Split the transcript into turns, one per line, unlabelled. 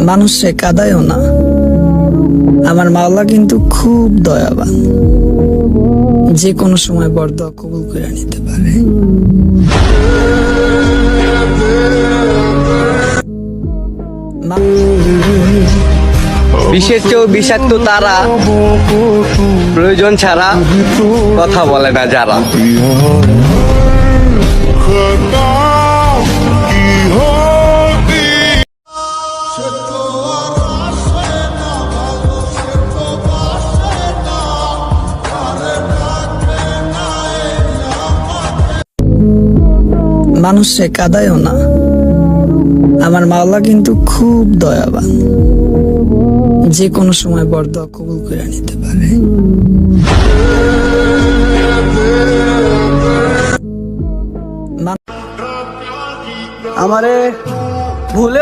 মানুষে কাঁদায়ও না, আমার মাওলা কিন্তু খুব দয়াবান, যে কোনো সময় বরদোয়া কবুল করে নিতে পারে।
বিষের চেয়েও বিষাক্ত তারা, প্রয়োজন ছাড়া কথা বলে না যারা।
মানুষে কাঁদায়ও না, আমার মাওলা কিন্তু খুব দয়াবান, যে কোনো সময় বরদোয়া কবুল করে নিতে পারে।
আমারে ভুলে